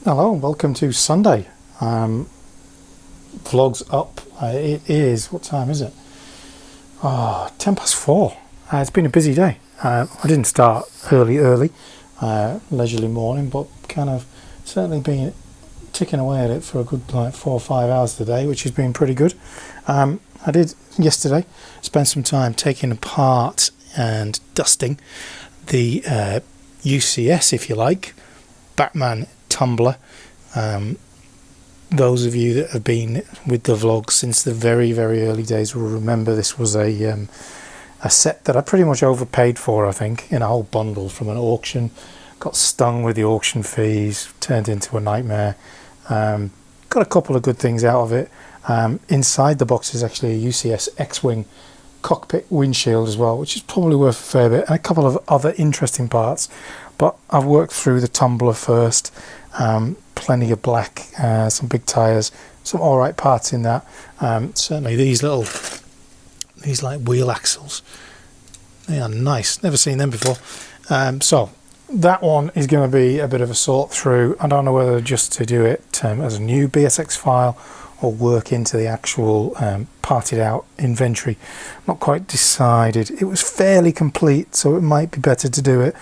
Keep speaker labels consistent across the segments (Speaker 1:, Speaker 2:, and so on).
Speaker 1: Hello and welcome to Sunday. Vlog's up. It is, what time is it? 10 past 4. It's been a busy day. I didn't start early, leisurely morning, but kind of certainly been ticking away at it for a good 4 or 5 hours today, which has been pretty good. I did yesterday spend some time taking apart and dusting the UCS, if you like, Batman tumbler. Those of you that have been with the vlog since the very early days will remember this was a set that I pretty much overpaid for, I think, in a whole bundle from an auction. Got stung with the auction fees, turned into a nightmare. Got a couple of good things out of it. Inside the box is actually a UCS X-Wing cockpit windshield as well, which is probably worth a fair bit, and a couple of other interesting parts. But I've worked through the tumbler first. Plenty of black, some big tyres, some alright parts in that. Certainly these like wheel axles, they are nice, never seen them before. So that one is going to be a bit of a sort through. I don't know whether just to do it as a new BSX file or work into the actual parted out inventory. Not quite decided. It was fairly complete, so it might be better to do it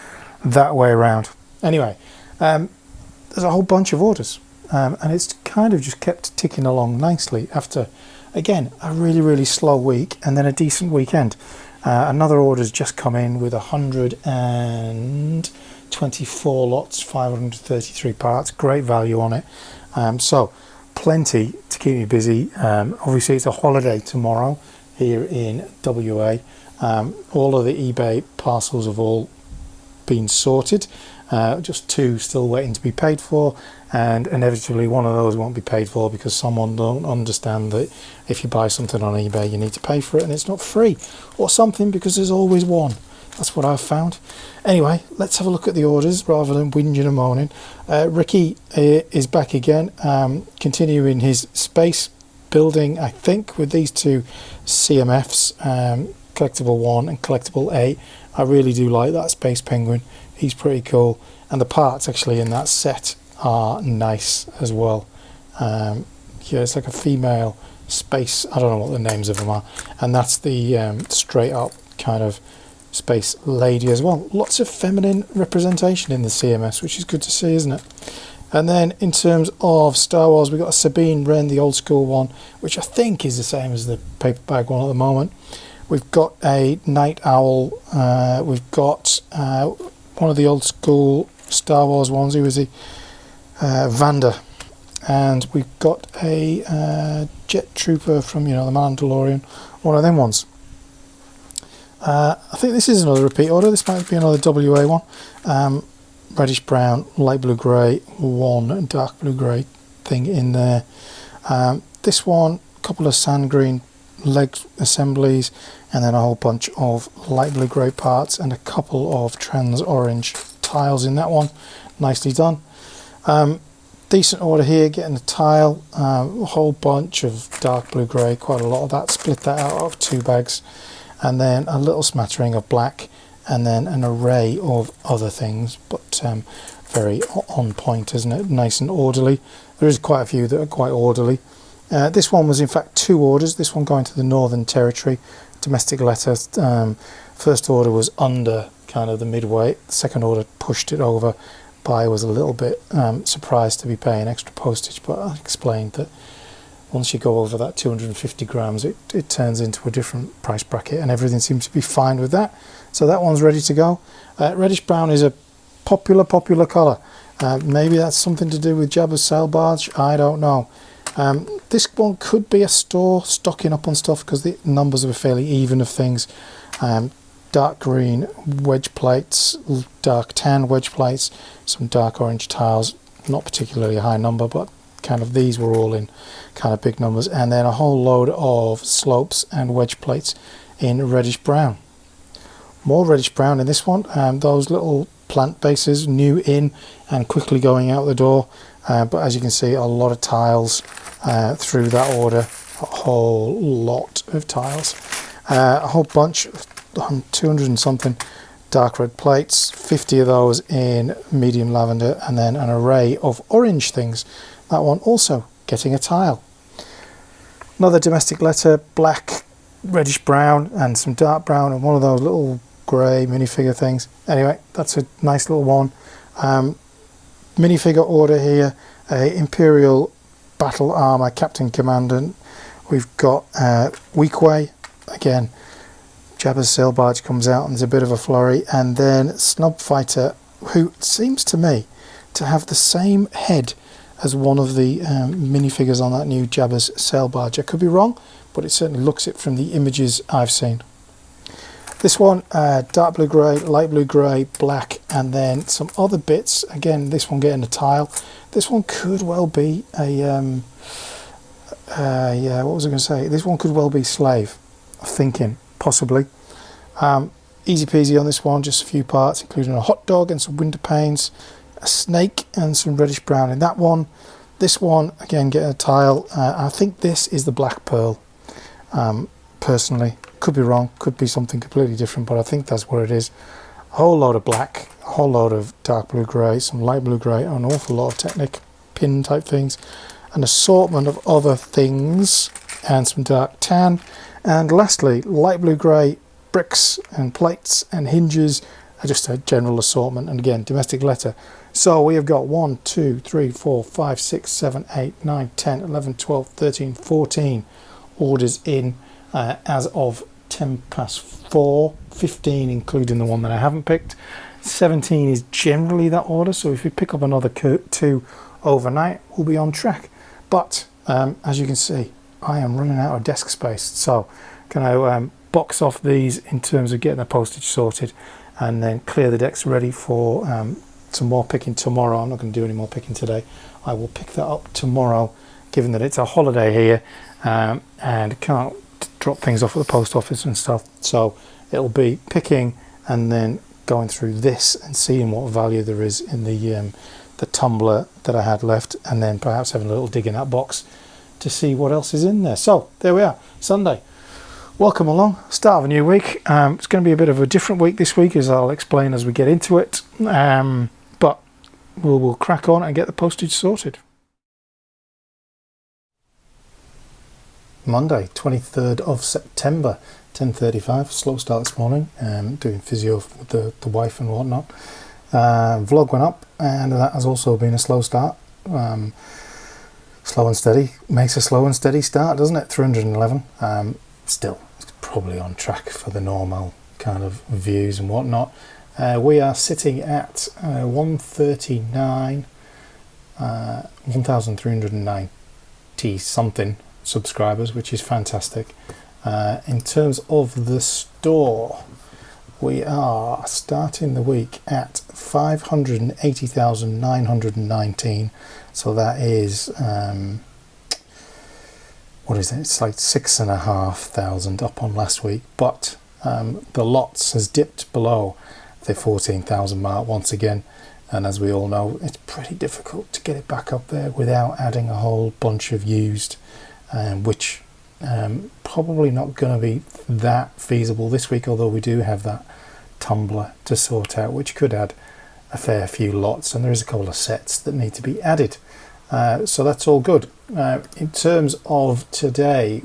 Speaker 1: that way around. Anyway, there's a whole bunch of orders, and it's kind of just kept ticking along nicely after, again, a really slow week and then a decent weekend. Another order's just come in with 124 lots, 533 parts, great value on it. So plenty to keep me busy. Obviously it's a holiday tomorrow here in WA. All of the eBay parcels have all been sorted. Just 2 still waiting to be paid for, and inevitably one of those won't be paid for because someone don't understand that if you buy something on eBay you need to pay for it and it's not free, or something, because there's always one. That's what I've found. Anyway, let's have a look at the orders rather than whinging and moaning. Ricky is back again, continuing his space building, I think, with these 2 CMFs, Collectible 1 and Collectible 8. I really do like that Space Penguin. He's pretty cool, and the parts actually in that set are nice as well. Yeah, it's like a female space, I don't know what the names of them are, and that's the straight up kind of space lady as well. Lots of feminine representation in the CMS, which is good to see, isn't it? And then in terms of Star Wars, we've got a Sabine Wren, the old school one, which I think is the same as the paper bag one at the moment. We've got a Night Owl, we've got one of the old school Star Wars ones, who is he? Vander. And we've got a Jet Trooper from, the Mandalorian, one of them ones. I think this is another repeat order. This might be another WA one. Reddish brown, light blue grey, one dark blue grey thing in there. This one, a couple of sand green leg assemblies, and then a whole bunch of light blue grey parts and a couple of trans orange tiles in that one. Nicely done. Decent order here, getting a tile, a whole bunch of dark blue grey, quite a lot of that. Split that out of 2 bags, and then a little smattering of black, and then an array of other things, but very on point, isn't it? Nice and orderly. There is quite a few that are quite orderly. This one was in fact 2 orders, this one going to the Northern Territory, domestic letter. First order was under kind of the midway, the second order pushed it over. Buyer was a little bit surprised to be paying extra postage, but I explained that once you go over that 250 grams it turns into a different price bracket, and everything seems to be fine with that. So that one's ready to go. Reddish brown is a popular colour. Maybe that's something to do with Jabba's sail barge, I don't know. This one could be a store stocking up on stuff because the numbers are fairly even of things. Dark green wedge plates, dark tan wedge plates, some dark orange tiles, not particularly a high number, but kind of these were all in kind of big numbers, and then a whole load of slopes and wedge plates in reddish brown. More reddish brown in this one. Those little plant bases, new in and quickly going out the door, but as you can see, a lot of tiles through that order, a whole lot of tiles, a whole bunch, 200 and something dark red plates, 50 of those in medium lavender, and then an array of orange things. That one also getting a tile. Another domestic letter, black, reddish brown, and some dark brown, and one of those little grey minifigure things. Anyway, that's a nice little one. Minifigure order here, Imperial Battle Armour Captain Commandant. We've got Weequay, again, Jabba's sail barge comes out and there's a bit of a flurry, and then Snob Fighter, who seems to me to have the same head as one of the minifigures on that new Jabba's sail barge. I could be wrong, but it certainly looks it from the images I've seen. This one, dark blue grey, light blue grey, black, and then some other bits. Again, this one getting a tile. This one could well be a, yeah, what was I going to say? This one could well be Slave, I'm thinking, possibly. Easy peasy on this one, just a few parts, including a hot dog and some window panes, a snake and some reddish brown in that one. This one, again, getting a tile. I think this is the Black Pearl, personally. Could be wrong, could be something completely different, but I think that's what it is. A whole load of black, a whole load of dark blue grey, some light blue grey, an awful lot of Technic pin type things, an assortment of other things, and some dark tan. And lastly, light blue grey bricks and plates and hinges, just a general assortment, and again, domestic letter. So we have got 1, 2, 3, 4, 5, 6, 7, 8, 9, 10, 11, 12, 13, 14 orders in as of 10 past 4, 15 including the one that I haven't picked. 17 is generally that order, so if we pick up another 2 overnight, we'll be on track. But as you can see, I am running out of desk space, so can I box off these in terms of getting the postage sorted, and then clear the decks ready for some more picking tomorrow. I'm not going to do any more picking today. I will pick that up tomorrow, given that it's a holiday here and can't drop things off at the post office and stuff. So it'll be picking and then going through this and seeing what value there is in the tumbler that I had left, and then perhaps having a little dig in that box to see what else is in there. So there we are, Sunday. Welcome along, start of a new week. It's going to be a bit of a different week this week, as I'll explain as we get into it. But we'll crack on and get the postage sorted. Monday, 23rd of September, 10:35. Slow start this morning. Doing physio with the wife and whatnot. Vlog went up, and that has also been a slow start. Slow and steady makes a slow and steady start, doesn't it? 311. Still, it's probably on track for the normal kind of views and whatnot. We are sitting at 139, 1,390 something subscribers, which is fantastic. In terms of the store, we are starting the week at 580,919. So that is what is it? It's like 6,500 up on last week, but the lots has dipped below the 14,000 mark once again, and as we all know, it's pretty difficult to get it back up there without adding a whole bunch of used, which probably not going to be that feasible this week, although we do have that tumbler to sort out, which could add a fair few lots, and there is a couple of sets that need to be added. So that's all good. In terms of today,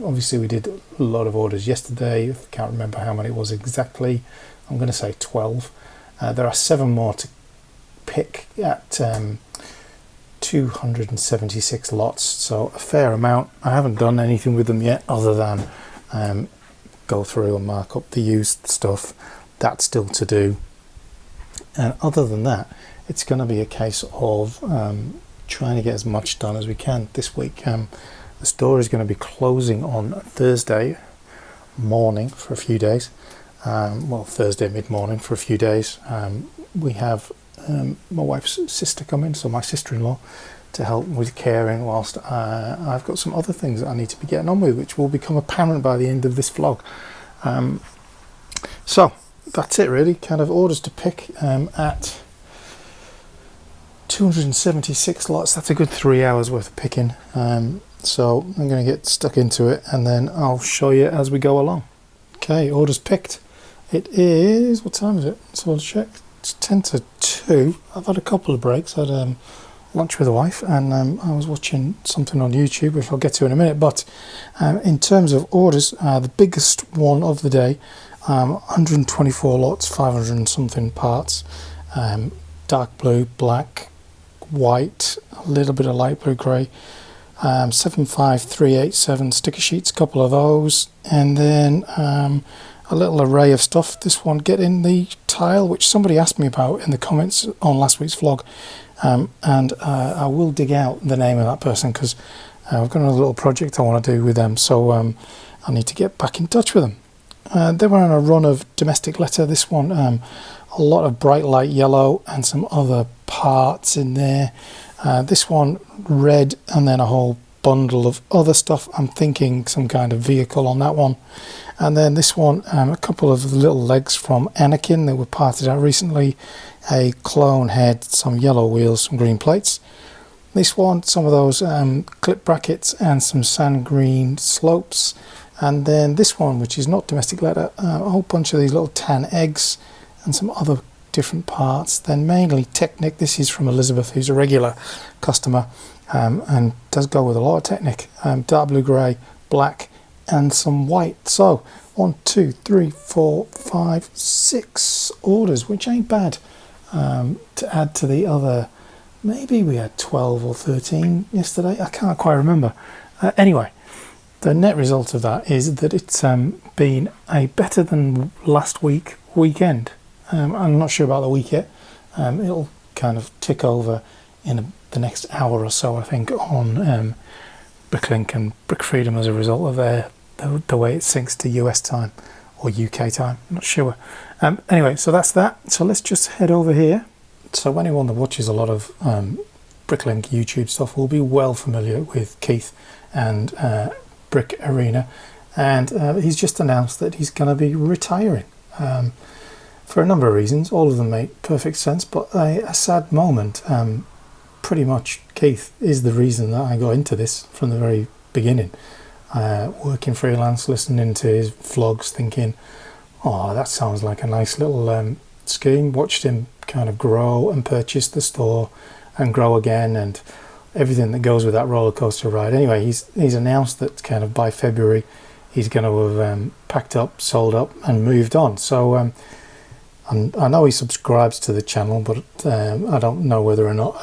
Speaker 1: obviously we did a lot of orders yesterday. I can't remember how many it was exactly. I'm going to say 12. There are 7 more to pick at 276 lots, so a fair amount. I haven't done anything with them yet other than go through and mark up the used stuff. That's still to do. And other than that, it's going to be a case of trying to get as much done as we can this week. The store is going to be closing on Thursday morning for a few days. Well, Thursday mid-morning for a few days. We have my wife's sister coming, so my sister-in-law, to help with caring, whilst I've got some other things that I need to be getting on with, which will become apparent by the end of this vlog. So that's it really, kind of orders to pick at 276 lots. That's a good 3 hours worth of picking. So I'm going to get stuck into it, and then I'll show you as we go along. Okay, orders picked. It is, what time is it? So I'll check. It's 10 to 2. I've had a couple of breaks. I had lunch with the wife, and I was watching something on YouTube, which I'll get to in a minute. But in terms of orders, the biggest one of the day, 124 lots, 500 and something parts, dark blue, black, white, a little bit of light blue grey, 75387 sticker sheets, a couple of those, and then a little array of stuff. This one getting the tile, which somebody asked me about in the comments on last week's vlog, and I will dig out the name of that person, because I've got another little project I want to do with them, so I need to get back in touch with them. They were on a run of domestic letter. This one, a lot of bright light yellow and some other parts in there. This one red, and then a whole bundle of other stuff. I'm thinking some kind of vehicle on that one. And then this one, a couple of little legs from Anakin that were parted out recently, a clone head, some yellow wheels, some green plates. This one, some of those clip brackets and some sand green slopes. And then this one, which is not domestic letter, a whole bunch of these little tan eggs and some other different parts. Then mainly Technic. This is from Elizabeth, who's a regular customer, and does go with a lot of Technic. Dark blue grey, black, and some white. So 1, 2, 3, 4, 5, 6 orders, which ain't bad, to add to the other. Maybe we had 12 or 13 yesterday, I can't quite remember. Anyway, the net result of that is that it's been a better than last weekend. I'm not sure about the week yet. It'll kind of tick over in the next hour or so, I think, on Bricklink and Brick Freedom as a result of the way it syncs to US time or UK time. I'm not sure. Anyway, so that's that. So let's just head over here. So anyone that watches a lot of Bricklink YouTube stuff will be well familiar with Keith and Brick Arena, and he's just announced that he's going to be retiring for a number of reasons. All of them make perfect sense, but a sad moment. Pretty much Keith is the reason that I got into this from the very beginning. Working freelance, listening to his vlogs, thinking, oh, that sounds like a nice little scheme. Watched him kind of grow and purchase the store and grow again, and everything that goes with that roller coaster ride. Anyway, he's announced that kind of by February he's going to have packed up, sold up, and moved on. So I know he subscribes to the channel, but I don't know whether or not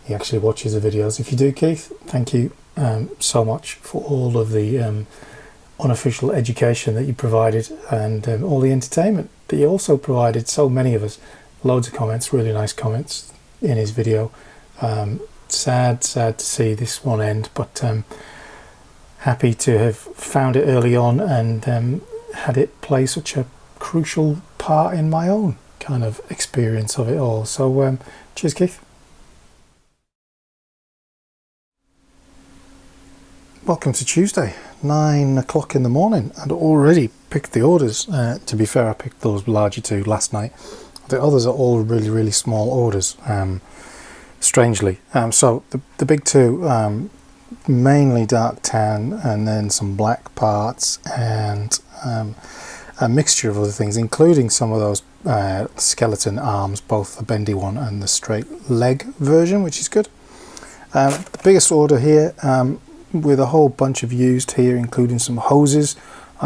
Speaker 1: he actually watches the videos. If you do, Keith, thank you so much for all of the unofficial education that you provided, and all the entertainment that you also provided so many of us. Loads of comments, really nice comments in his video. Sad to see this one end, but happy to have found it early on and had it play such a crucial part in my own kind of experience of it all. So cheers, Keith. Welcome to Tuesday, 9 o'clock in the morning, and already picked the orders. To be fair, I picked those larger two last night. The others are all really, really small orders, strangely. So the big two, mainly dark tan, and then some black parts, and a mixture of other things, including some of those skeleton arms, both the bendy one and the straight leg version, which is good. The biggest order here, with a whole bunch of used here, including some hoses,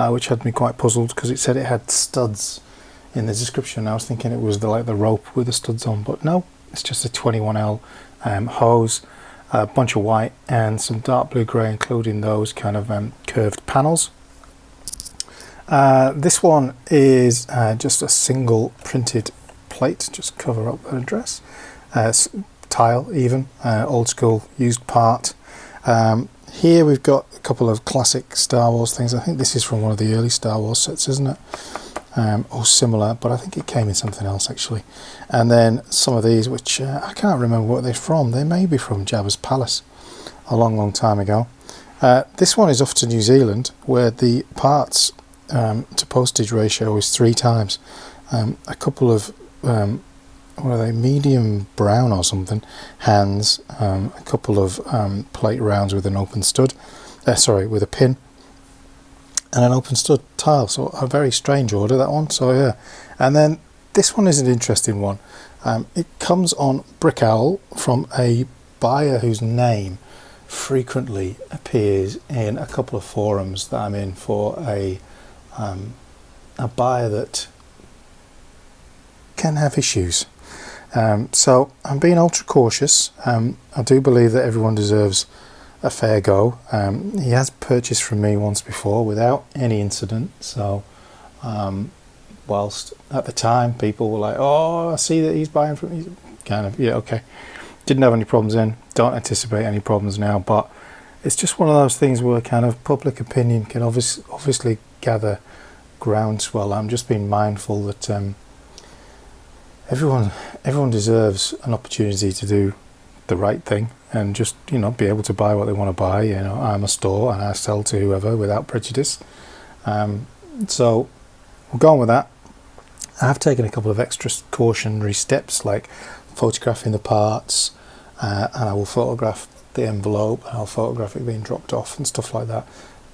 Speaker 1: which had me quite puzzled because it said it had studs in the description. I was thinking it was like the rope with the studs on, but no, it's just a 21L hose, a bunch of white and some dark blue grey, including those kind of curved panels. This one is just a single printed plate, just cover up the address, tile even, old school used part. Here we've got a couple of classic Star Wars things. I think this is from one of the early Star Wars sets, isn't it? Or similar, but I think it came in something else actually. And then some of these, which I can't remember what they're from. They may be from Jabba's Palace a long time ago. This one is off to New Zealand, where the parts to postage ratio is 3 times. A couple of what are they, medium brown or something hands, a couple of plate rounds with an open stud, sorry, with a pin, and an open stud tile. So a very strange order, that one. So yeah, and then this one is an interesting one. It comes on Brickowl from a buyer whose name frequently appears in a couple of forums that I'm in for a buyer that can have issues. So I'm being ultra cautious. I do believe that everyone deserves a fair go. He has purchased from me once before without any incident, so whilst at the time people were like, oh, I see that he's buying from me, kind of, yeah, okay, didn't have any problems then, don't anticipate any problems now. But it's just one of those things where kind of public opinion can obviously gather groundswell. I'm just being mindful that everyone deserves an opportunity to do the right thing and just, you know, be able to buy what they want to buy. You know, I'm a store and I sell to whoever without prejudice. So we're going with that. I have taken a couple of extra cautionary steps, like photographing the parts, and I will photograph the envelope, and I'll photograph it being dropped off and stuff like that,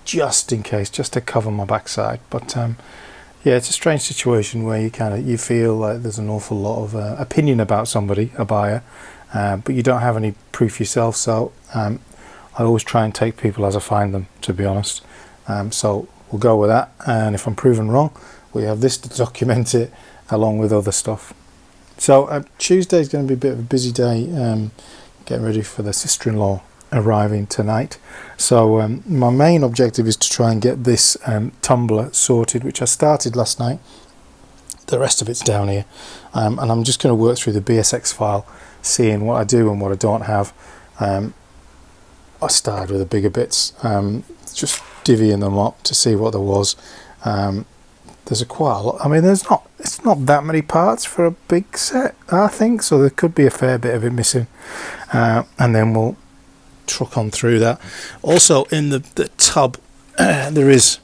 Speaker 1: just in case, just to cover my backside. But yeah, it's a strange situation where you feel like there's an awful lot of opinion about somebody, a buyer, but you don't have any proof yourself. So I always try and take people as I find them, to be honest. So we'll go with that, and if I'm proven wrong, we have this to document it along with other stuff. So Tuesday is going to be a bit of a busy day, getting ready for the sister-in-law arriving tonight. So my main objective is to try and get this tumbler sorted, which I started last night. The rest of it's down here, and I'm just going to work through the BSX file, seeing what I do and what I don't have. I started with the bigger bits, just divvying them up to see what there was. There's quite a lot. I mean, it's not that many parts for a big set, I think, so there could be a fair bit of it missing, and then we'll truck on through that. Also in the tub there is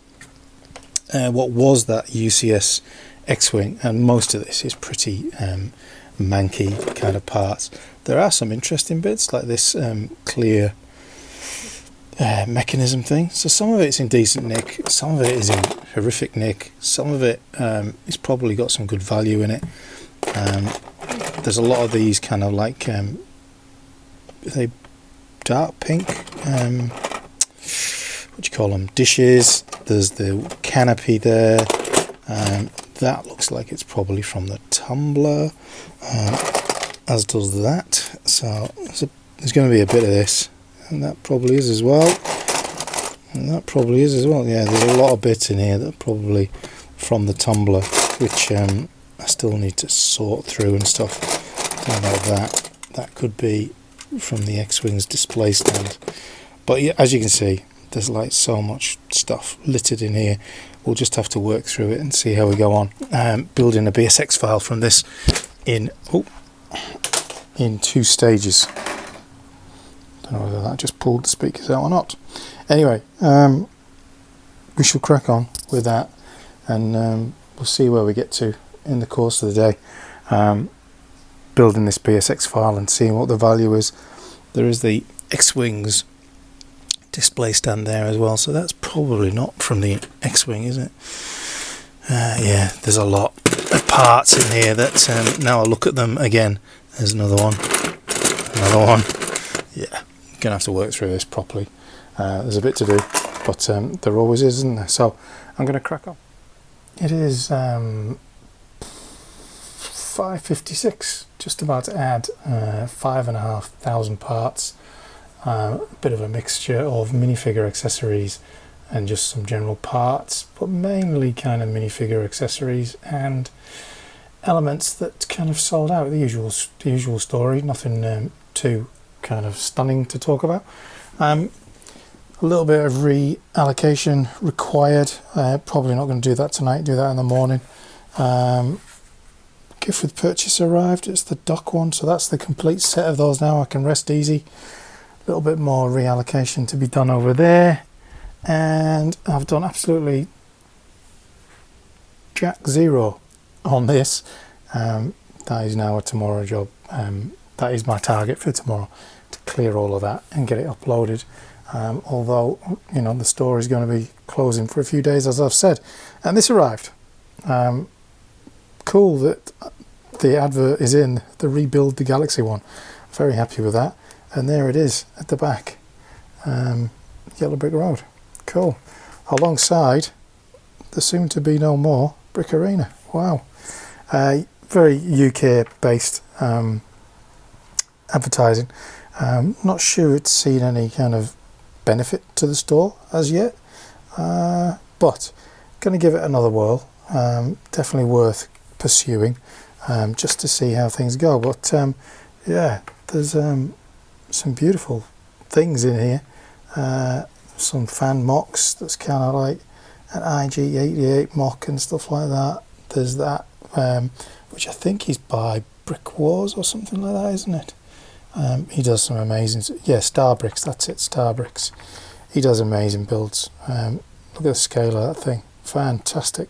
Speaker 1: what was that UCS X-Wing, and most of this is pretty manky kind of parts. There are some interesting bits like this clear mechanism thing. So some of it's in decent nick, some of it is in horrific nick, some of it it's probably got some good value in it. There's a lot of these kind of like they dark pink what do you call them, dishes. There's the canopy there, that looks like it's probably from the tumbler, as does that. So there's going to be a bit of this, and that probably is as well, and that probably is as well. Yeah, there's a lot of bits in here that are probably from the tumbler, which I still need to sort through and stuff. Don't know that could be from the X-Wing's display stand. But yeah, as you can see, there's like so much stuff littered in here. We'll just have to work through it and see how we go on. Building a BSX file from this in 2 stages. Don't know whether that just pulled the speakers out or not. Anyway, we shall crack on with that, and we'll see where we get to in the course of the day. Building this BSX file and seeing what the value is. There is the X-Wing's display stand there as well, so that's probably not from the X-Wing, is it? Yeah, there's a lot of parts in here that now I look at them again. There's another one. Yeah, gonna have to work through this properly. There's a bit to do, but there always is, isn't there? So I'm gonna crack on. It is 5:56, just about to add 5,500 parts. A bit of a mixture of minifigure accessories and just some general parts, but mainly kind of minifigure accessories and elements that kind of sold out. The usual story, nothing too kind of stunning to talk about. A little bit of reallocation required. Probably not going to do that tonight, do that in the morning. Gift with purchase arrived. It's the duck one, so that's the complete set of those now. I can rest easy. A little bit more reallocation to be done over there, and I've done absolutely jack zero on this. That is now a tomorrow job. That is my target for tomorrow, to clear all of that and get it uploaded. although, you know, the store is going to be closing for a few days, as I've said. And this arrived. Cool that the advert is in the Rebuild the Galaxy one. Very happy with that. And there it is at the back. Yellow Brick Road. Cool. Alongside the soon to be no more Brick Arena. Wow. Very UK based advertising. Not sure it's seen any kind of benefit to the store as yet, but going to give it another whirl. Definitely worth pursuing, just to see how things go. But yeah, there's some beautiful things in here. Some fan mocks that's kind of like an IG88 mock and stuff like that. There's that, which I think is by Brick Wars or something like that, isn't it? He does some amazing, yeah, Star Bricks, that's it, Star Bricks. He does amazing builds. Look at the scale of that thing, fantastic.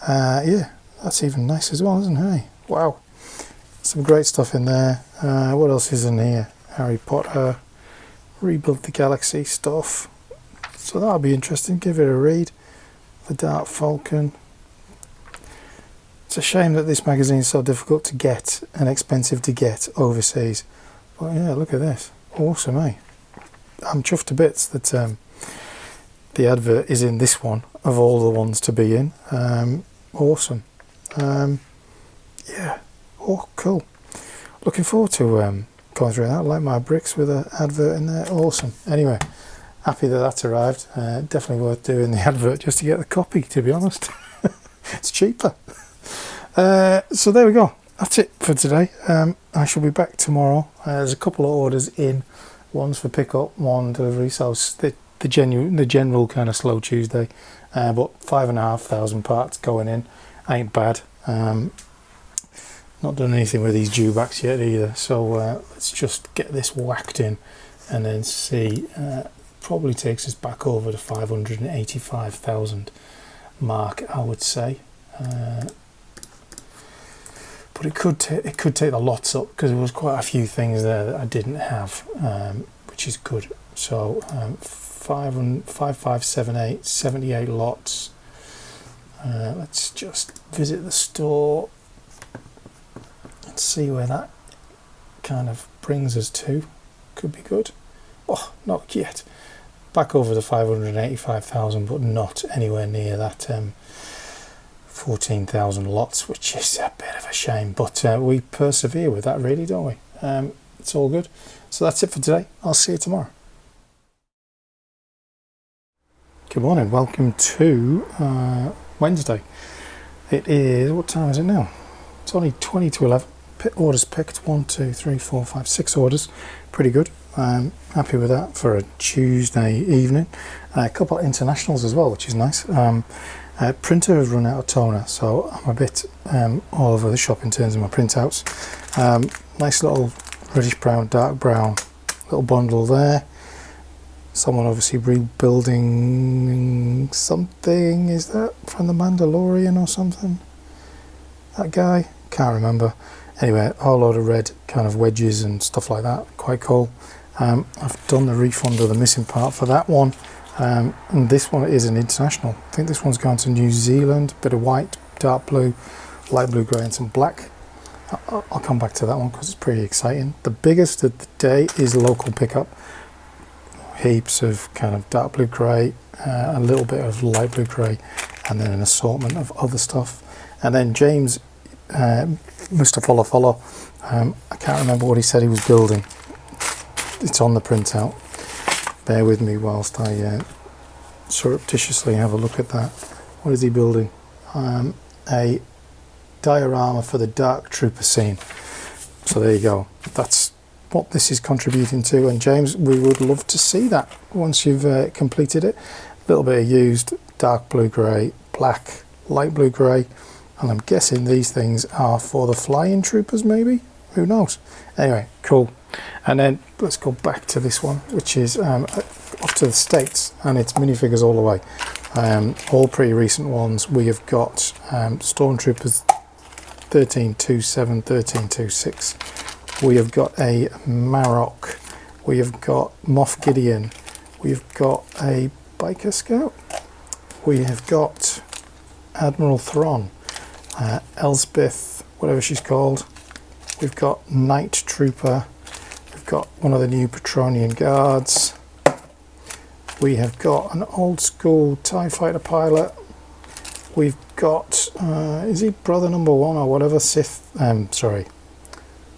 Speaker 1: Yeah, that's even nice as well, isn't it? Wow, some great stuff in there. What else is in here? Harry Potter, Rebuild the Galaxy stuff. So that'll be interesting, give it a read. The Dark Falcon. It's a shame that this magazine is so difficult to get and expensive to get overseas. But yeah, look at this. Awesome, eh? I'm chuffed to bits that the advert is in this one, of all the ones to be in. Awesome. Yeah. Oh, cool. Looking forward to going through that. I like my bricks with an advert in there. Awesome. Anyway, happy that that's arrived. Definitely worth doing the advert just to get the copy, to be honest. It's cheaper. So there we go. That's it for today. I shall be back tomorrow. There's a couple of orders in. One's for pickup, one delivery. So the general kind of slow Tuesday. But 5,500 parts going in. Ain't bad. Not done anything with these dewbacks yet either. So let's just get this whacked in and then see. Probably takes us back over the 585,000 mark, I would say. But it could take the lots up, because there was quite a few things there that I didn't have, which is good. So 5578, 78 lots. Let's just visit the store and see where that kind of brings us to. Could be good. Oh, not yet. Back over the 585,000, but not anywhere near that 14,000 lots, which is a bit of a shame, but we persevere with that, really, don't we? It's all good. So that's it for today. I'll see you tomorrow. Good morning, welcome to Wednesday. It is, what time is it now? It's only 20 to 11. Orders picked, 1, 2, 3, 4, 5, 6 orders. Pretty good. Happy with that for a Tuesday evening. A couple of internationals as well, which is nice. Printer has run out of toner, so I'm a bit all over the shop in terms of my printouts. Nice little reddish brown, dark brown little bundle there. Someone obviously rebuilding something. Is that from the Mandalorian or something? That guy? Can't remember. Anyway, a whole load of red kind of wedges and stuff like that. Quite cool. I've done the refund of the missing part for that one. And this one is an international. I think this one's going to New Zealand. Bit of white, dark blue, light blue, grey and some black. I'll come back to that one because it's pretty exciting. The biggest of the day is local pickup. Heaps of kind of dark blue grey, a little bit of light blue grey, and then an assortment of other stuff. And then James must have follow. I can't remember what he said he was building. It's on the printout. Bear with me whilst I surreptitiously have a look at that. What is he building? A diorama for the Dark Trooper scene. So there you go. That's what this is contributing to. And James, we would love to see that once you've completed it. A little bit of used dark blue grey, black, light blue grey. And I'm guessing these things are for the flying troopers, maybe? Who knows? Anyway, cool. And then let's go back to this one, which is off to the States, and it's minifigures all the way. All pretty recent ones. We have got Stormtroopers 1327, 1326. We have got a Marok. We have got Moff Gideon. We've got a Biker Scout. We have got Admiral Thrawn, Elspeth, whatever she's called. We've got Night Trooper. We've got one of the new Patronian Guards. We have got an old school TIE Fighter pilot. We've got, is he Brother Number 1 or whatever,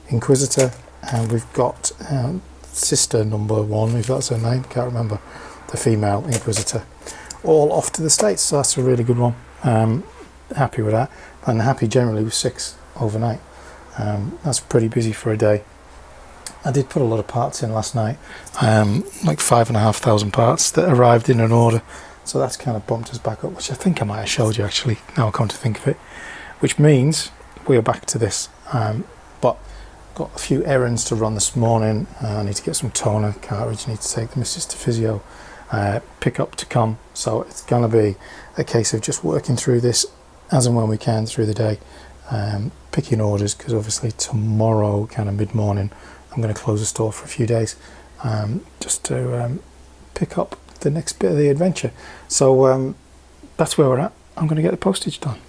Speaker 1: Inquisitor. And we've got Sister Number 1, if that's her name, can't remember, the female Inquisitor. All off to the States, so that's a really good one. Happy with that, and happy generally with 6 overnight. That's pretty busy for a day. I did put a lot of parts in last night, like 5,500 parts that arrived in an order, so that's kind of bumped us back up, which I think I might have showed you actually, now I come to think of it, which means we are back to this. But got a few errands to run this morning. I need to get some toner cartridge, need to take the missus to physio, pick up to come, so it's going to be a case of just working through this as and when we can through the day, picking orders, because obviously tomorrow kind of mid-morning I'm going to close the store for a few days, just to pick up the next bit of the adventure. So that's where we're at. I'm going to get the postage done.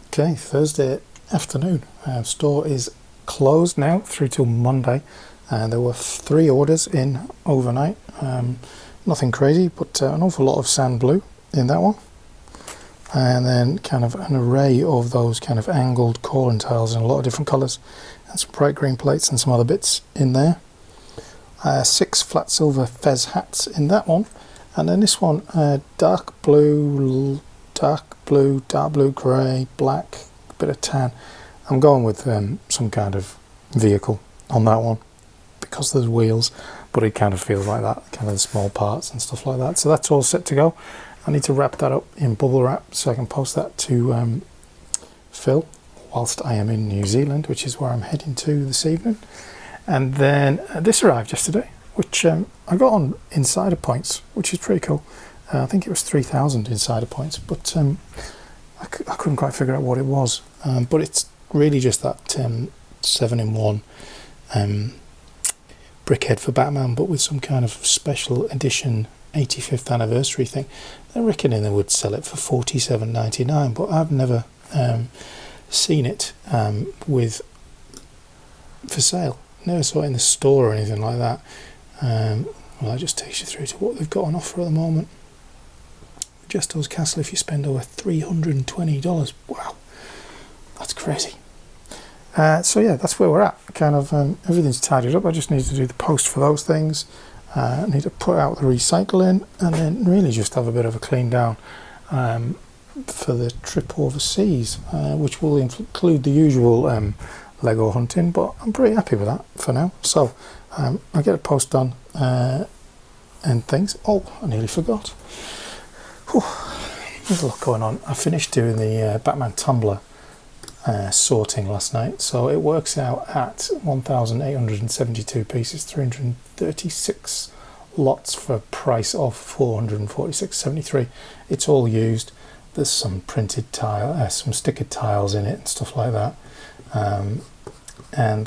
Speaker 1: Okay, Thursday afternoon. Store is closed now through till Monday. There were 3 orders in overnight. Nothing crazy, but an awful lot of sand blue in that one. And then kind of an array of those kind of angled calling tiles in a lot of different colours, and some bright green plates and some other bits in there. 6 flat silver fez hats in that one, and then this one, dark blue, dark blue, grey, black, a bit of tan. I'm going with some kind of vehicle on that one because there's wheels, but it kind of feels like that, kind of the small parts and stuff like that. So that's all set to go. I need to wrap that up in bubble wrap so I can post that to Phil whilst I am in New Zealand, which is where I'm heading to this evening. And then this arrived yesterday, which I got on insider points, which is pretty cool. I think it was 3,000 insider points, but I couldn't quite figure out what it was. But it's really just that 7-in-1 brickhead for Batman, but with some kind of special edition 85th anniversary thing. They're reckoning they would sell it for $47.99, but I've never seen it for sale. Never saw it in the store or anything like that. Well, that just takes you through to what they've got on offer at the moment. Jesto's Castle, if you spend over $320. Wow, that's crazy. So yeah, that's where we're at. Kind of everything's tidied up. I just need to do the post for those things. I need to put out the recycling, and then really just have a bit of a clean down for the trip overseas, which will include the usual Lego hunting, but I'm pretty happy with that for now. So I'll get a post done and things. Oh, I nearly forgot. Whew, there's a lot going on. I finished doing the Batman tumbler sorting last night, so it works out at 1,872 pieces, 336 lots for a price of $446.73. It's all used. There's some printed tile, some stickered tiles in it and stuff like that. And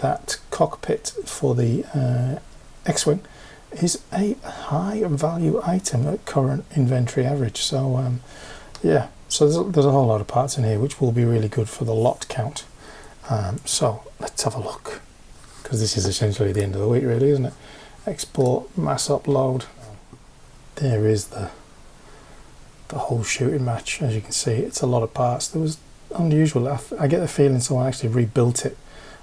Speaker 1: that cockpit for the X-Wing is a high value item at current inventory average. So yeah, so there's a whole lot of parts in here which will be really good for the lot count. So let's have a look, because this is essentially the end of the week really, isn't it? Export, mass upload. There is the whole shooting match. As you can see, it's a lot of parts. There was unusual. I get the feeling someone actually rebuilt it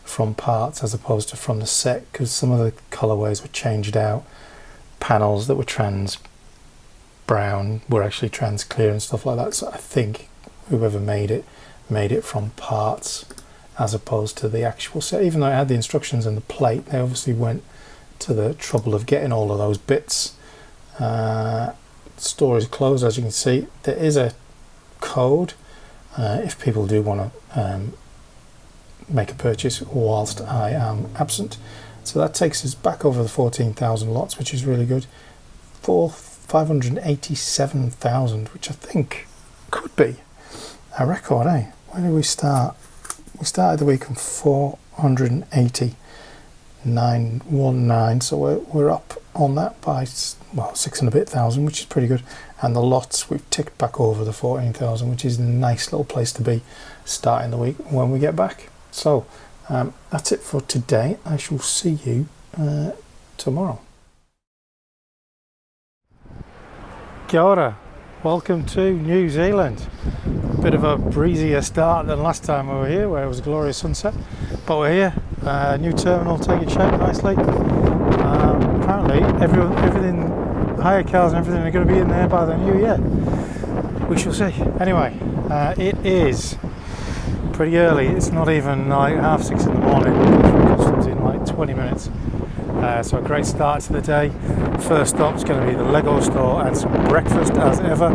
Speaker 1: from parts as opposed to from the set, because some of the colorways were changed out. Panels that were trans brown were actually trans clear and stuff like that. So I think whoever made it from parts as opposed to the actual set. Even though it had the instructions and the plate, they obviously went to the trouble of getting all of those bits. Store is closed, as you can see. There is a code if people do want to make a purchase whilst I am absent. So that takes us back over the 14,000 lots, which is really good. 587,000, which I think could be a record, eh? When did we start? We started the week on 480. 919, so we're up on that by, well, 6 and a bit thousand, which is pretty good. And the lots, we've ticked back over the 14,000, which is a nice little place to be starting the week when we get back. So that's it for today. I shall see you tomorrow. Kia ora. Welcome to New Zealand. Bit of a breezier start than last time we were here, where it was a glorious sunset, but we're here. New terminal taking shape nicely. Apparently everything, hire cars and everything are going to be in there by the new year. We shall see. Anyway, it is pretty early. It's not even like 6:30 in the morning. Customs in like 20 minutes. So a great start to the day. First stop's going to be the LEGO store and some breakfast as ever.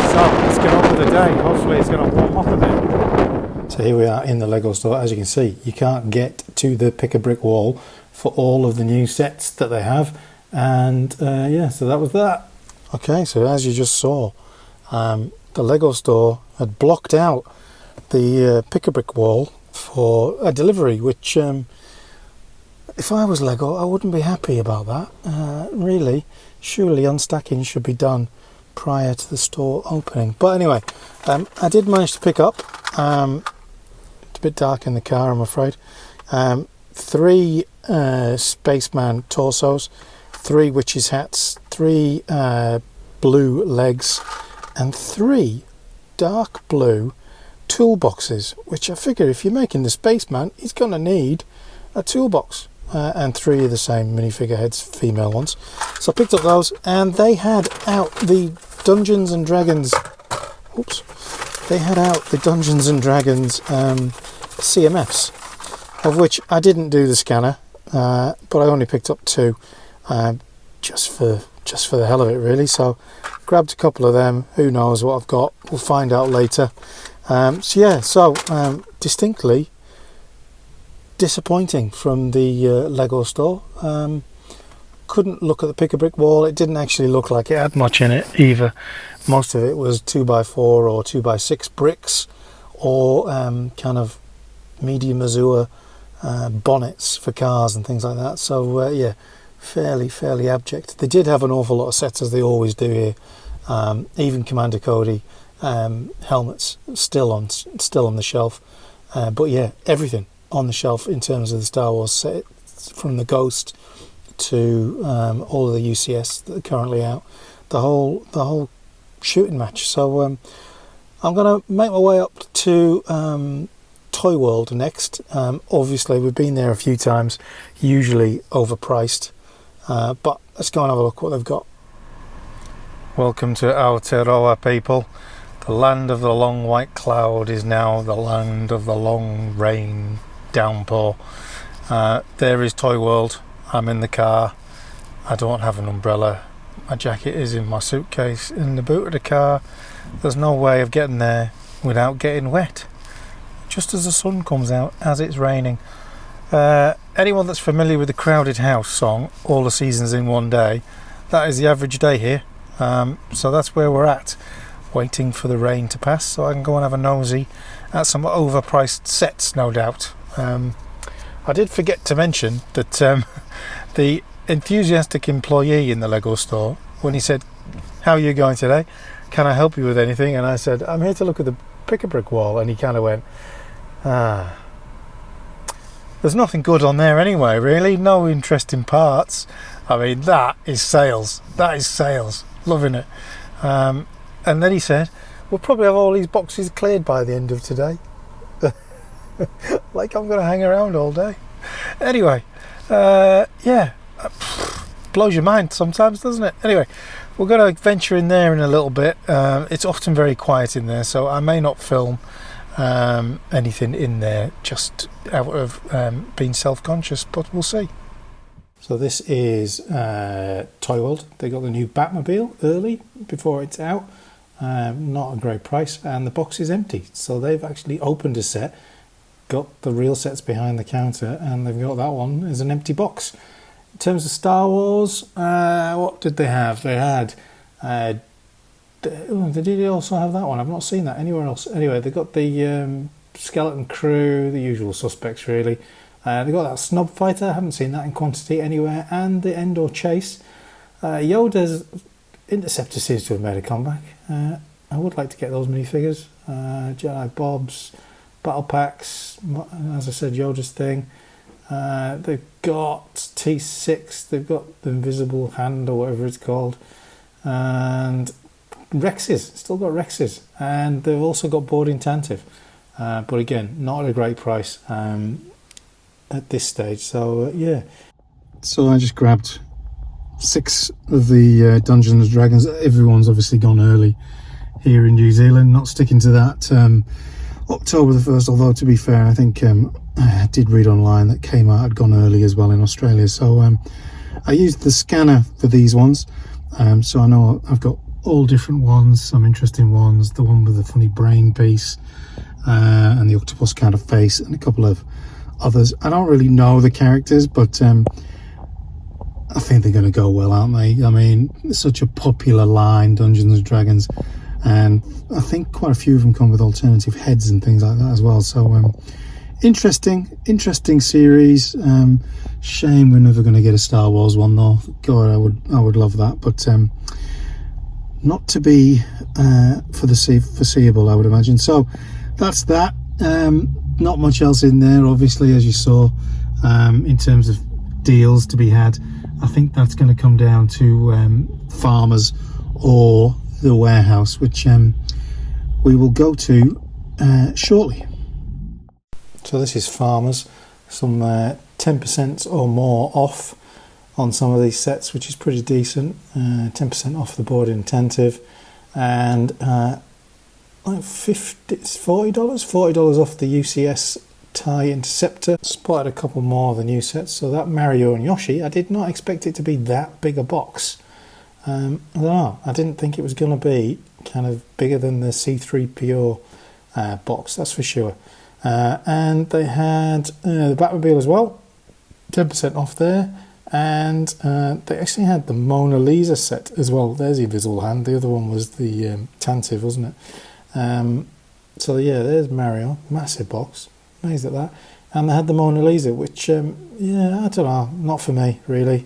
Speaker 1: So let's get on with the day. Hopefully it's going to warm up a bit. So here we are in the LEGO store. As you can see, you can't get to the pick a brick wall for all of the new sets that they have. And yeah, so that was that. Okay, so as you just saw, the LEGO store had blocked out the pick a brick wall for a delivery, which if I was LEGO, I wouldn't be happy about that. Really, surely unstacking should be done prior to the store opening. But anyway, I did manage to pick up, it's a bit dark in the car, I'm afraid, 3 spaceman torsos, 3 witches hats, 3 blue legs, and 3 dark blue toolboxes, which I figure if you're making the spaceman, he's going to need a toolbox. And 3 of the same minifigure heads, female ones. So I picked up those, and they had out the Dungeons and Dragons. Oops, they had out the Dungeons and Dragons CMFs, of which I didn't do the scanner, but I only picked up 2, just for the hell of it, really. So grabbed a couple of them. Who knows what I've got? We'll find out later. So yeah, distinctly disappointing from the LEGO store. Couldn't look at the pick a brick wall. It didn't actually look like it had much in it either. Most of it was 2x4 or 2x6 bricks, or kind of medium Azure bonnets for cars and things like that. So yeah, fairly abject. They did have an awful lot of sets, as they always do here. Even Commander Cody helmets still on the shelf. But yeah, everything on the shelf in terms of the Star Wars set, from the Ghost to all of the UCS that are currently out, the whole shooting match. So I'm going to make my way up to Toy World next. Obviously we've been there a few times, usually overpriced, but let's go and have a look what they've got. Welcome to Aotearoa, people. The land of the long white cloud is now the land of the long rain downpour. There is Toy World. I'm in the car. I don't have an umbrella. My jacket is in my suitcase in the boot of the car. There's no way of getting there without getting wet, just as the sun comes out as it's raining. Anyone that's familiar with the Crowded House song, All the Seasons in One Day, that is the average day here. So that's where we're at, waiting for the rain to pass so I can go and have a nosy at some overpriced sets, no doubt. I did forget to mention that the enthusiastic employee in the LEGO store, when he said, "How are you going today? Can I help you with anything?" and I said, "I'm here to look at the pick a brick wall," and he kind of went, there's nothing good on there anyway, really. No interesting parts. I mean, that is sales. Loving it. And then he said, "We'll probably have all these boxes cleared by the end of today." Like I'm going to hang around all day. Anyway, yeah, blows your mind sometimes, doesn't it? Anyway, we're going to venture in there in a little bit. It's often very quiet in there, so I may not film anything in there, just out of being self-conscious, but we'll see. So this is Toy World. They got the new Batmobile early before it's out. Not a great price, and the box is empty, so they've actually opened a set, got the real sets behind the counter, and they've got that one as an empty box. In terms of Star Wars, what did they have? They had did they also have that one? I've not seen that anywhere else. Anyway, they got the Skeleton Crew, the usual suspects really. They've got that Snob Fighter, I haven't seen that in quantity anywhere, and the Endor Chase. Yoda's Interceptor seems to have made a comeback. I would like to get those minifigures. Jedi Bobs, Battle Packs, as I said, Yoda's thing. They've got T6, they've got the Invisible Hand or whatever it's called, and Rexes, still got Rexes, and they've also got Boarding Tantive, but again, not at a great price at this stage. So yeah, so I just grabbed 6 of the Dungeons and Dragons. Everyone's obviously gone early here in New Zealand, not sticking to that October the 1st, although to be fair, I think I did read online that Kmart had gone early as well in Australia. So I used the scanner for these ones, so I know I've got all different ones, some interesting ones, the one with the funny brain piece and the octopus kind of face, and a couple of others. I don't really know the characters, but I think they're going to go well, aren't they? I mean, it's such a popular line, Dungeons and Dragons, and I think quite a few of them come with alternative heads and things like that as well. So interesting series. Shame we're never going to get a Star Wars one though. God, I would love that, but not to be for the foreseeable, I would imagine. So that's that. Not much else in there, obviously, as you saw, in terms of deals to be had. I think that's going to come down to Farmers or the warehouse, which we will go to shortly. So this is Farmers, some 10% or more off on some of these sets, which is pretty decent. 10% off the Boarding Tantive, and like $40 off the UCS TIE Interceptor. Spotted a couple more of the new sets. So that Mario and Yoshi, I did not expect it to be that big a box. I don't know, I didn't think it was going to be kind of bigger than the C3PO box, that's for sure. And they had the Batmobile as well, 10% off there. And they actually had the Mona Lisa set as well. There's the Invisible Hand. The other one was the Tantive, wasn't it? So yeah, there's Mario, massive box, amazed at that. And they had the Mona Lisa, which yeah, I don't know, not for me really.